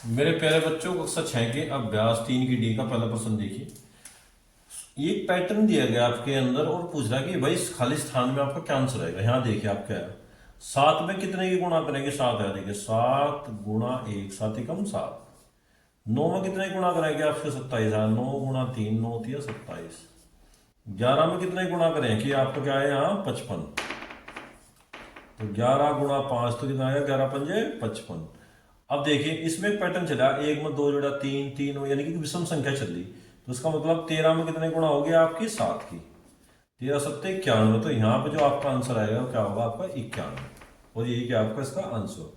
मेरे प्यारे बच्चों को कक्षा 6 के अभ्यास 3 की डी का पहला प्रश्न देखिए। एक पैटर्न दिया गया आपके अंदर और पूछ रहा है कि भाई इस खाली स्थान में आपका क्या आंसर आएगा। यहाँ देखिए आप क्या है, 7 में कितने की गुणा करेंगे, 7 है, देखिए 7 गुणा 1, 7 एकम 7। 9 में कितने की गुणा करेंगे आपके 27 है, 9 गुणा 3, 9 3 27। 11 में कितने गुणा करें कि आपका क्या है यहाँ 55, तो 11 गुणा 5 तो कितना आएगा 11 पंजे 55। अब देखिए इसमें एक पैटर्न चला, एक में 2 जोड़ा 3 3 यानी कि विषम संख्या चल रही, तो इसका मतलब 13 में कितने गुणा हो गया आपकी 7 की, 13 सत्ते 91। तो यहाँ पे जो आपका आंसर आएगा वो क्या होगा आपका 91, और यही क्या आपका इसका आंसर।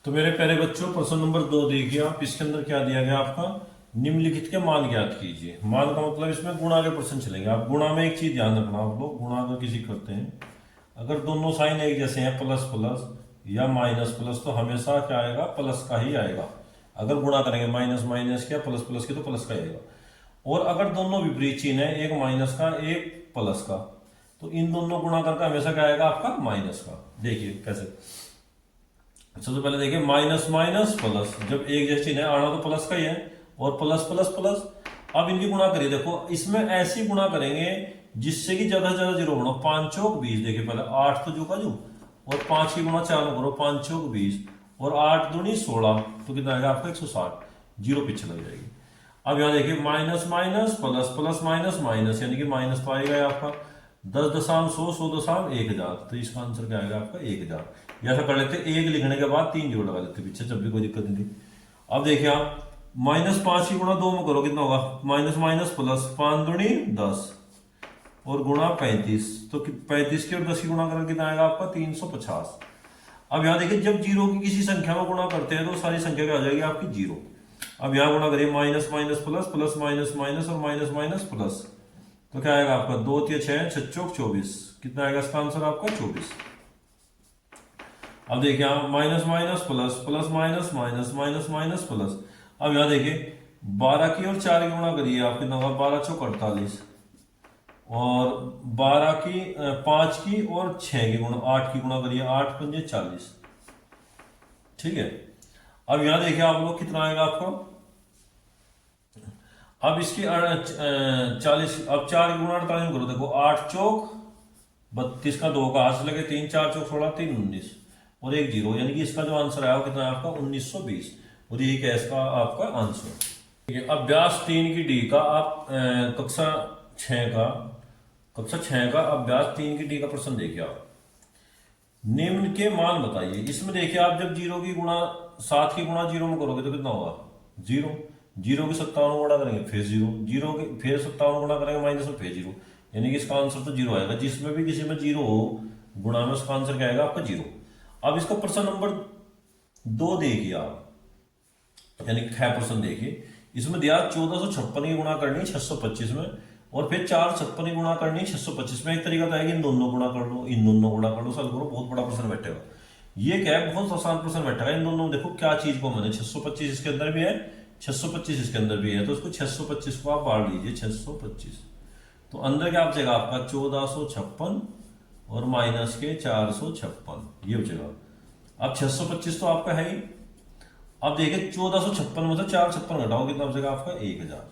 तो मेरे प्यारे बच्चों प्रश्न नंबर 2 देखिए आप, इसके अंदर क्या दिया गया आपका, निम्नलिखित के मान ज्ञात कीजिए। मान का मतलब इसमें गुणा के प्रश्न चलेंगे। आप गुणा में एक चीज ध्यान रखना, आप लोग गुणा अगर किसी करते हैं, अगर दोनों साइन एक जैसे हैं, प्लस प्लस या माइनस प्लस, तो हमेशा क्या आएगा प्लस का ही आएगा। अगर गुणा करेंगे माइनस माइनस क्या प्लस प्लस की, तो प्लस का आएगा। और अगर दोनों विपरीत चिन्ह है, एक माइनस का एक प्लस का, तो इन दोनों गुणा करके हमेशा क्या आएगा आपका माइनस का। देखिए कैसे, सबसे पहले देखिए माइनस माइनस प्लस, जब एक जैसे चिन्ह है आना तो प्लस का ही है, और प्लस प्लस प्लस। अब इनकी गुणा करिए, देखो इसमें ऐसी गुणा करेंगे जिससे कि ज्यादा से ज्यादा जीरो बनो। 5 चौक 20, देखिए पहले 8 तो जो का जो, और 5 की गुणा चालू करो, 5 चौक 20 और 8 दूनी 16, तो कितना आएगा आपका 160, जीरो पीछे लग जाएगी। अब यहाँ देखिए minus minus plus plus minus minus, यानी कि माइनस तो आएगा आपका 10 दशांश 100, 100 दशांश 1000, तो इसका आंसर क्या आएगा आपका 1000। ऐसा कर लेते, एक लिखने के बाद 3 जोड़ लगा लेते पीछे, जब भी कोई दिक्कत नहीं थी। अब देखिए आप -5 की गुणा 2 में करो, कितना होगा माइनस माइनस प्लस, 5 दूनी 10 और गुणा 35, तो 35 की और 10 की गुणा करके कितना आएगा आपका 350। अब यहाँ देखिए जब जीरो की किसी संख्या में गुणा करते हैं तो सारी संख्या क्या आ जाएगी आपकी जीरो। अब यहाँ गुणा करिए minus minus plus, plus minus minus और माइनस माइनस प्लस, तो क्या आएगा आपका 2 3 6 6 चौक 24, कितना आएगा इसका आंसर आपका 24। अब देखिए यहाँ minus minus plus, plus minus minus minus minus plus. अब यहाँ देखिए 12 की और 4 की गुणा करिए, आप कितना होगा 12 चौक 48, और 12 की 5 की और 6 की गुणा 8 की गुणा करिए, 8 पंजे 40, ठीक है। अब यहाँ देखिए आप लोग कितना आएगा आपको, अब इसकी 40, अब 4 की गुणा 48 करो, देखो 8 चौक 32 का 2 का हाथ से लगे 3 4 चौक 16 3 19 और एक जीरो, यानी कि इसका जो आंसर आया वो कितना है आपका 1920, और यही क्या है इसका आपका आंसर। ठीक है, अभ्यास 3 की डी का आप कक्षा 6 का अभ्यास 3 की डी का प्रश्न देखिए आप। निम्न के मान बताइए। इसमें देखिए आप जब जीरो की गुणा 7 की गुणा जीरो में करोगे तो कितना होगा जीरो, जीरो की 57 गुणा करेंगे फिर जीरो, जीरो की फिर 57 गुणा करेंगे माइनस में फिर जीरो, यानी कि इसका आंसर तो जीरो आएगा। जिसमें भी किसी में जीरो हो गुणा में, उसका आंसर क्या आएगा आपका जीरो। अब इसका प्रश्न नंबर 2 देखिए आप, यानी कि खै प्रश्न देखिए। इसमें दिया 1456 की गुणा करनी 625 में, और फिर 456 की गुणा करनी 625 में। एक तरीका तो है कि इन दोनों गुणा कर लो, इन दोनों गुणा कर लो, सॉल्व करो, बहुत बड़ा प्रश्न बैठेगा। ये क्या है बहुत आसान प्रश्न बैठेगा। इन दोनों देखो क्या चीज को मैंने 625 इसके अंदर भी है, 625 इसके अंदर भी है, तो इसको 625 को आप बाढ़ लीजिए 625, तो अंदर क्या बचेगा आपका 1456 और माइनस के 456, ये बचेगा। अब 625 तो आपका है ही। अब देखिए 1456 में से 456 घटाओ, कितना बचेगा आपका 1000।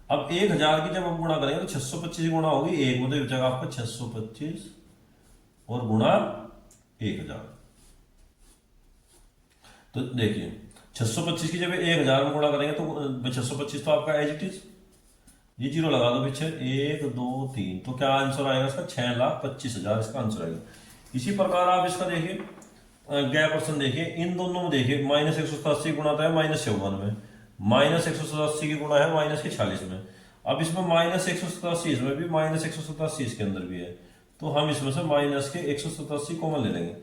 अब 1000 की जब हम गुणा करेंगे तो 625 गुणा होगी 1 में, तो बचेगा आपका 625 और गुणा 1000। तो देखिए 625 की जब 1000 में गुणा करेंगे तो 625 तो आपका एज इट इज, ये जीरो लगा दो पीछे, 1 2 3, तो क्या आंसर आएगा इसका 6,25,000 इसका आंसर आएगा। इसी प्रकार आप इसका देखिए गैप ऑप्शन देखिए, इन दोनों में देखिए माइनस 187 गुणा है -54 में, माइनस 187 की गुणा है माइनस के 40 में। अब इसमें माइनस 187 इसमें भी, माइनस 187 इसके अंदर भी है, तो हम इसमें से माइनस के 187 कॉमन ले लेंगे।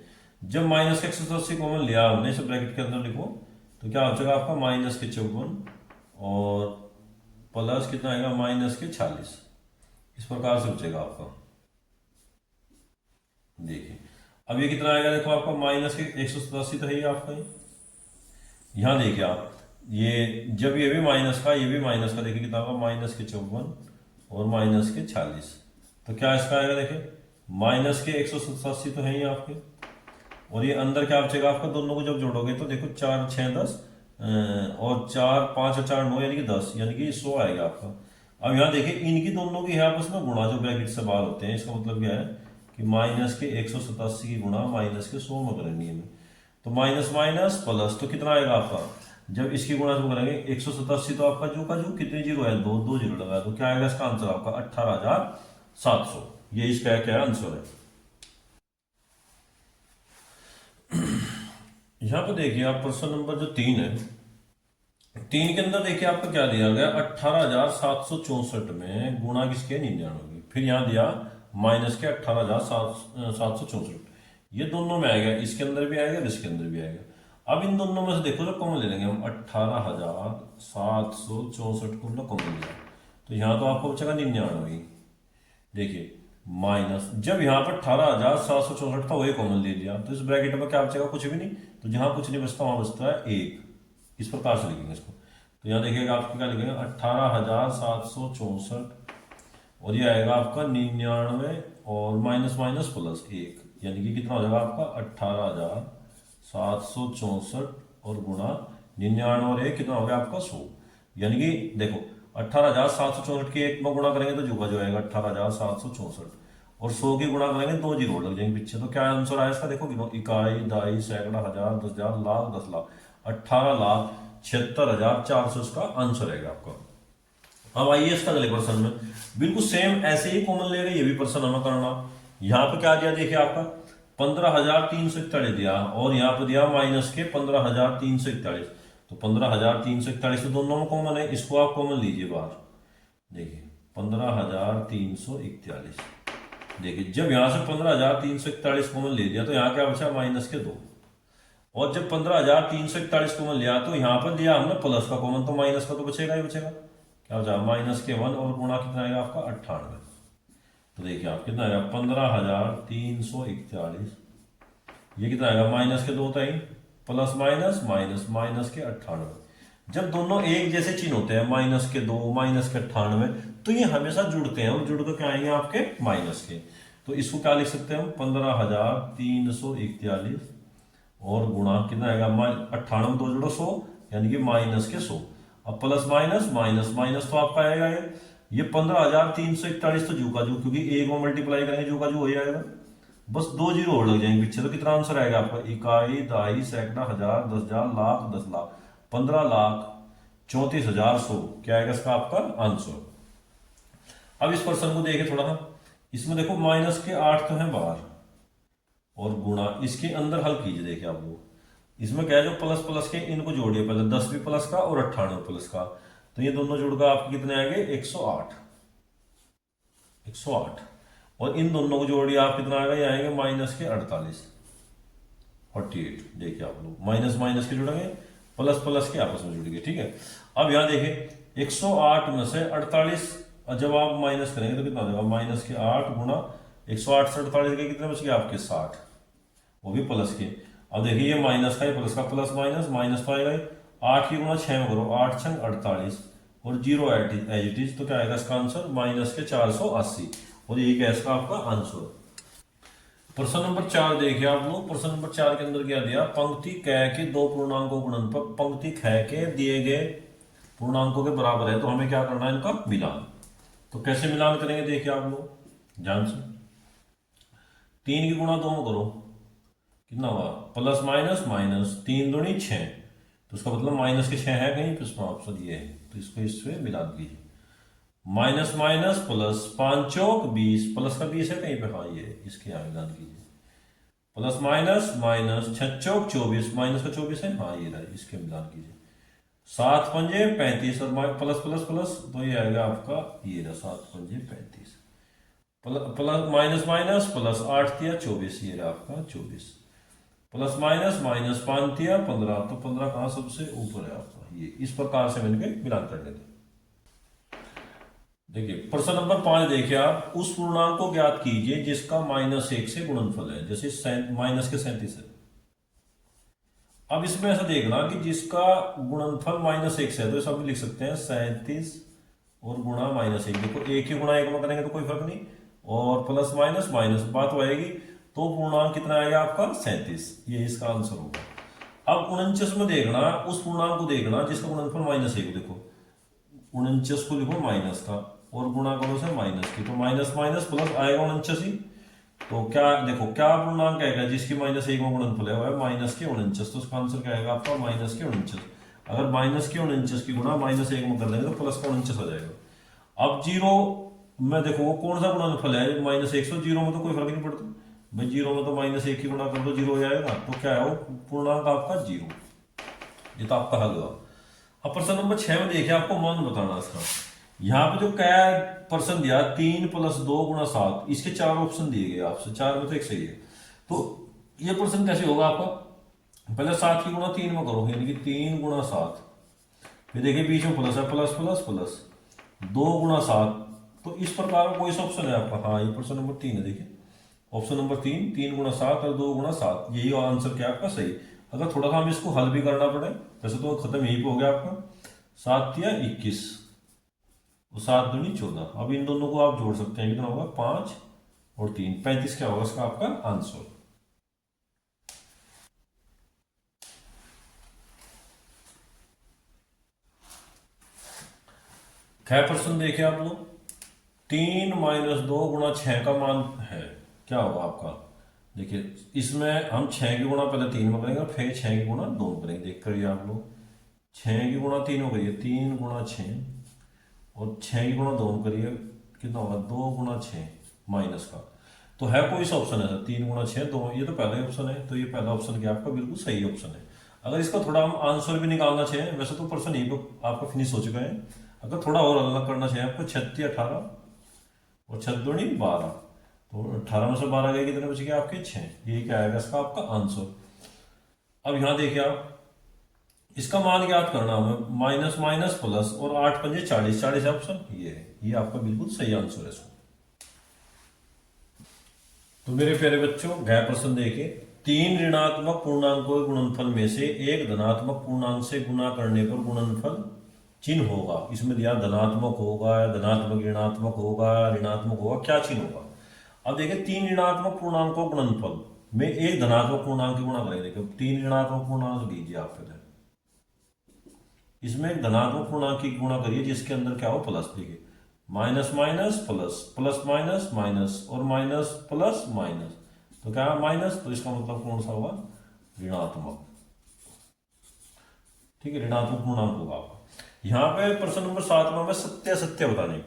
जब माइनस के 187 कॉमन लिया हमने, इसे ब्रैकेट के अंदर लिखो, तो क्या हो जाएगा आपका माइनस के 54 और प्लस कितना आएगा माइनस के 40, इस प्रकार से बचेगा आपका। देखिए अब ये कितना आएगा, देखो आपका माइनस के 187 तो है ही आपका ही। यहाँ देखिए आप, ये जब ये भी माइनस का ये भी माइनस का, देखिए कितना होगा माइनस के 54 और माइनस के 40, तो क्या इसका आएगा देखिए माइनस के 187 तो है ही आपके, और ये अंदर क्या बचेगा आपका, दोनों को जब जोड़ोगे तो देखो 4 6 10 और 4 5 और 4 9 यानी कि 10, यानी कि 100 आएगा आपका। अब यहाँ देखिए इनकी दोनों की है आपस में गुणा, जो ब्रैकेट से बाहर होते हैं, इसका मतलब क्या है कि माइनस के 187 की गुणा माइनस के 100 में करनी है। तो माइनस माइनस प्लस, तो कितना आएगा आपका, जब इसकी गुणा जो करेंगे 187 तो आपका जो का जो कितने जीरो है, दो दो जीरो लगा, तो क्या आएगा इसका आंसर आपका 18,700। ये इसका क्या आंसर है। यहाँ पे देखिए आप प्रश्न नंबर जो 3 है, 3 के अंदर देखिए आपको क्या दिया गया, 18,764 में गुणा किसके, 99, फिर यहाँ दिया माइनस के 18,764, ये दोनों में आएगा, इसके अंदर भी आएगा इसके अंदर भी आएगा। अब इन दोनों में से देखो जो कॉमन ले लेंगे हम, 18,764 को मतलब कॉमन लिया, तो यहाँ तो आपको बचेगा 99। देखिए माइनस, जब यहाँ पर 18,764 था वही कॉमन ले लिया, तो इस ब्रैकेट में क्या बचेगा, कुछ भी नहीं, तो जहाँ कुछ नहीं बचता वहां बचता है 1। इस प्रकार से लिखेंगे इसको, तो यहाँ देखिएगा आपको क्या लिखेंगे, 18,764 और ये आएगा आपका 99 और माइनस माइनस प्लस 1, यानी कि कितना हो जाएगा आपका 18,764 और गुणा 99 और 1 कितना हो गया आपका 100। यानी कि देखो 18,764 के 1 में गुणा करेंगे तो जो का जो आएगा 18,764, और 100 की गुणा करेंगे 2 जीरो लग जाएंगे पीछे, तो क्या आंसर आया इसका, देखो गिनो, इकाई दाई सैकड़ा हजार 10,000 लाख 10 लाख 18,76,400 इसका आंसर रहेगा आपका। अब आइए इसका अगले प्रश्न में, बिल्कुल सेम ऐसे ही कॉमन लेगा, ये भी प्रश्न हमें करना। यहाँ पे क्या दिया देखिए आपका 15,341 दिया, और यहाँ पे दिया माइनस के 15,341, तो 15,341 तो दोनों में कॉमन है, इसको आप कॉमन लीजिए बाहर। देखिए 15,341, देखिए जब यहां से 15,341 कॉमन ले लिया तो यहाँ क्या बचा माइनस के 2, और जब 15,341 कॉमन लिया तो यहाँ पर लिया हमने प्लस का कॉमन, तो माइनस का तो बचेगा ही बचेगा, क्या बचा माइनस के 1 और गुणा कितना आएगा आपका 98। तो देखिए आप कितना आएगा 15,341, ये कितना आएगा माइनस के 2 था ही, प्लस माइनस माइनस माइनस के 98। जब दोनों एक जैसे चिन्ह होते हैं, माइनस के 2 माइनस के 98, तो ये हमेशा जुड़ते हैं और जुड़ कर क्या आएंगे आपके माइनस के। तो इसको क्या लिख सकते हैं हम 15,341 और गुणा कितना आएगा 98 2 जोड़ो 100, यानी कि माइनस के 100। अब प्लस माइनस माइनस माइनस तो आपका आएगा ये 15,341 तो जू का जू, क्योंकि एक में मल्टीप्लाई करेंगे जू का जू हो जाएगा, बस 2 जीरो और लग जाएंगे पीछे, तो कितना आंसर आएगा आपका, इकाई दाई सैकड़ा हजार 10,000 लाख 10 लाख 15,34,100, क्या आएगा इसका आपका आंसर। अब इस प्रश्न को देखिए थोड़ा सा, इसमें देखो माइनस के 8 तो है बाहर, और गुणा इसके अंदर हल कीजिए। देखिए आप लोग इसमें क्या है, जो प्लस प्लस के इनको जोड़िए पहले, 10 भी प्लस का और 98 प्लस का, तो ये दोनों जोड़कर आपके कितने आएंगे 108, 108, और इन दोनों को जोड़िए आप कितना आएगा, ये आएंगे माइनस के 48, 48। देखिए आप लोग माइनस माइनस के जुड़ेंगे, प्लस प्लस के आपस में जुड़ गए, ठीक है। अब यहाँ देखिए 108 में से 48 जब आप माइनस करेंगे तो कितना हो जाएगा, माइनस के 8 गुणा 108 से 48 के कितने बच गए आपके 60, वो भी प्लस के। अब देखिए ये माइनस का, प्लस का प्लस माइनस माइनस तो आएगा 8 की गुणा 6 में करो, 8 छंग 48 और जीरो एज इट इज, तो क्या आएगा इसका आंसर माइनस के 480, और यही क्या इसका आपका आंसर। प्रश्न नंबर 4 देखिए आप लोग, प्रश्न नंबर 4 के अंदर क्या दिया, पंक्ति क के दो पूर्णांकों गुणनफल पंक्ति ख के दिए गए पूर्णांकों के बराबर है, तो हमें क्या करना है इनका मिलान। तो कैसे मिलान करेंगे देखिए आप लोग ध्यान से, 3 की गुणा 2 में करो, कितना हुआ प्लस माइनस माइनस 3 दूनी 6, तो उसका मतलब माइनस के 6 है कहीं पे, इसमें ऑप्शन ये है, तो इसको इससे मिला दीजिए। माइनस माइनस प्लस 5 चौक 20, प्लस का 20 है कहीं पे, हाँ ये इसके यहाँ मिलान कीजिए। प्लस माइनस माइनस 6 चौक 24, माइनस का 24 है, हाँ ये रहा, इसके मिलान कीजिए। 7 पंजे 35 और प्लस प्लस प्लस, तो ये आएगा आपका ये रहा 7 पंजे 35, प्लस माइनस माइनस प्लस 8 तिया 24, ये रहा आपका 24, प्लस माइनस माइनस 5 तिया 15, तो 15 कहाँ सबसे ऊपर है आपका, ये इस प्रकार से मैंने मिलान करने थे। देखिए प्रश्न नंबर 5 देखिए आप, उस पूर्णांक को ज्ञात कीजिए जिसका -1 से गुणनफल है, जैसे माइनस के 37 है। अब इसमें ऐसा देखना कि जिसका गुणनफल -1 से है, तो सब लिख सकते हैं 37 और गुणा -1, देखो 1 की गुणा 1 में करेंगे तो कोई फर्क नहीं, और प्लस माइनस माइनस बात आएगी, तो पूर्णांक कितना आएगा आपका 37। ये इसका आंसर होगा। अब 49 में देखना, उस पूर्णांक को देखना जिसका गुणनफल -1। देखो 49 को लिखो माइनस का और गुणा करो से माइनस की, तो माइनस माइनस प्लस आएगा 49 ही। तो क्या देखो क्या पूर्णांक आएगा जिसकी -1 में गुणनफल है, वो है -49। तो उसका आंसर क्या आएगा आपका -49। अगर -49 की गुणा -1 में कर देंगे तो प्लस का 49 आ जाएगा। अब जीरो में देखो वो कौन सा गुणनफल है, -100। जीरो में तो कोई फर्क नहीं पड़ता भाई, जीरो में तो -1 की गुणा कर दो जीरो हो जाएगा। तो क्या है वो पूर्णांक आपका 0। ये तो आपका हल हुआ। अब प्रश्न नंबर 6 में देखिए, आपको मान बताना इसका। यहाँ पे जो क्या प्रश्न दिया 3 + 2 × 7, इसके 4 ऑप्शन दिए गए आपसे, 4 में तो एक सही है। तो ये प्रश्न कैसे होगा आपका, पहले 7 की गुणा 3 में करो, यानी कि 3 × 7, फिर देखिए बीच में प्लस है, प्लस प्लस प्लस 2 × 7। तो इस प्रकार का कोई सा ऑप्शन है आपका, हाँ ये प्रश्न नंबर 3 है। देखिए ऑप्शन नंबर 3, 3 × 7 और 2 × 7, यही आंसर क्या आपका सही। अगर थोड़ा सा हम इसको हल भी करना पड़े, वैसे तो खत्म यही पे हो गया आपका। 7 या 21 और 7 दूनी 14। अब इन दोनों को आप जोड़ सकते हैं, कितना होगा 5 और 3, 35 क्या होगा इसका आपका आंसर। खैर प्रश्न देखिए आप लोग, 3 - 2 × 6 का मान है, क्या होगा आपका। देखिए इसमें हम 6 की गुणा पहले 3 में करेंगे, फिर 6 की गुणा 2 में करेंगे। देख करिए आप लोग, 6 की गुणा 3 में करिए, 3 × 6 और 6 की गुणा 2 में करिए, कितना होगा 2 × 6 माइनस का। तो है कोई सा ऑप्शन है सर 3 × 6 2, ये तो पहला ही ऑप्शन है। तो ये पहला ऑप्शन क्या आपका बिल्कुल सही ऑप्शन है। अगर इसका थोड़ा हम आंसर भी निकालना चाहिए, वैसे तो प्रश्न यही आपका फिनिश हो चुका है, अगर थोड़ा और अलग करना चाहिए आपको, 36 18 और 6 दूनी 12, तो 18 में से 12 गए, कितने बच गए आपके 6। ये क्या आएगा इसका आपका आंसर। अब यहां देखिए आप, इसका मान ज्ञात करना हमें, माइनस माइनस प्लस और 8 पंजे 40, 40 ऑप्शन ये है, ये आपका बिल्कुल सही आंसर है इसको। तो मेरे प्यारे बच्चों गए प्रश्न देखिए, 3 ऋणात्मक पूर्णांकों के गुणनफल में से एक धनात्मक पूर्णांक से गुणा करने पर गुणनफल चिन्ह होगा। इसमें दिया धनात्मक होगा, धनात्मक ऋणात्मक होगा, ऋणात्मक होगा, क्या चिन्ह होगा। अब देखिए 3 ऋणात्मक पूर्णांकों गुणनफल में एक धनात्मक पूर्णांक की गुणा करेंगे। देखिए 3 ऋणात्मक पूर्णांक लीजिए आप पहले, इसमें एक धनात्मक पूर्णांक की गुणा करिए जिसके अंदर क्या हो प्लस। देखिए minus minus plus, plus minus minus और माइनस प्लस माइनस, तो क्या है माइनस, तो इसका मतलब कौन सा होगा ऋणात्मक। ठीक है, ऋणात्मक पूर्णांक होगा आपका। यहां पे प्रश्न नंबर 7 में हमें सत्य सत्य बताने,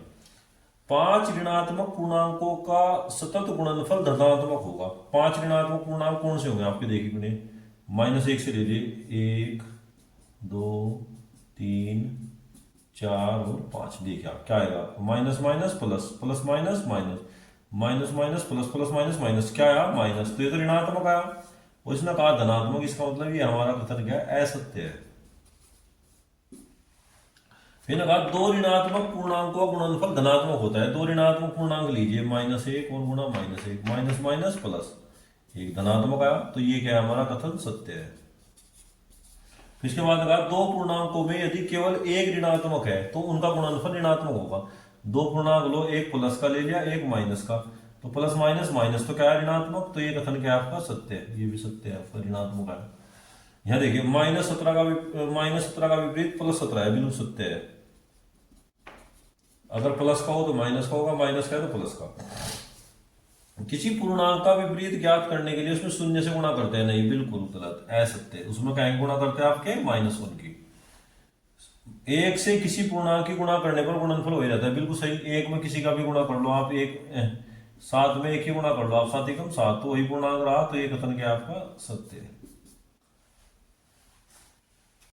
5 ऋणात्मक पूर्णांकों का सतत गुणनफल धनात्मक होगा। 5 ऋणात्मक पूर्णांक कौन से होंगे आपके, देखिए -1 से ले लीजिए, 1 2 3 4 और 5। देखिए आप क्या आएगा, minus minus plus, plus minus minus, minus minus plus, plus minus minus, क्या आया माइनस, तो ये तो ऋणात्मक आया। और इसने कहा धनात्मक, इसका मतलब ये हमारा कथन क्या है, असत्य है। फिर कहा 2 ऋणात्मक पूर्णांकों का गुणनफल धनात्मक होता है। 2 ऋणात्मक पूर्णांक लीजिए, -1 और गुणा -1, माइनस माइनस प्लस, एक धनात्मक आया, तो ये क्या है हमारा कथन सत्य है। फिर इसके बाद कहा 2 पूर्णांकों में यदि केवल एक ऋणात्मक है तो उनका गुणनफल ऋणात्मक होगा। 2 पूर्णांक लो, एक प्लस का ले लिया, एक माइनस का, तो प्लस माइनस माइनस, तो क्या है ऋणात्मक, तो ये कथन क्या है आपका सत्य है, ये भी सत्य है आपका, ऋणात्मक है। यहां देखिए -17 का विपरीत +17 है, बिल्कुल सत्य है। अगर प्लस का हो तो माइनस का होगा, माइनस का है तो प्लस का। किसी पूर्णांक का विपरीत ज्ञात करने के लिए उसमें शून्य से गुणा करते हैं, नहीं बिल्कुल गलत, असत्य। उसमें क्या गुणा करते हैं आपके -1 की। 1 से किसी पूर्णांक की गुणा करने पर गुणनफल हो ही जाता है, बिल्कुल सही। 1 में किसी का भी गुणा कर लो आप, 7 में 1 ही गुणा कर लो आप, 7 एकम 7, तो वही पूर्णांक रहा, तो ये कथन क्या आपका सत्य है।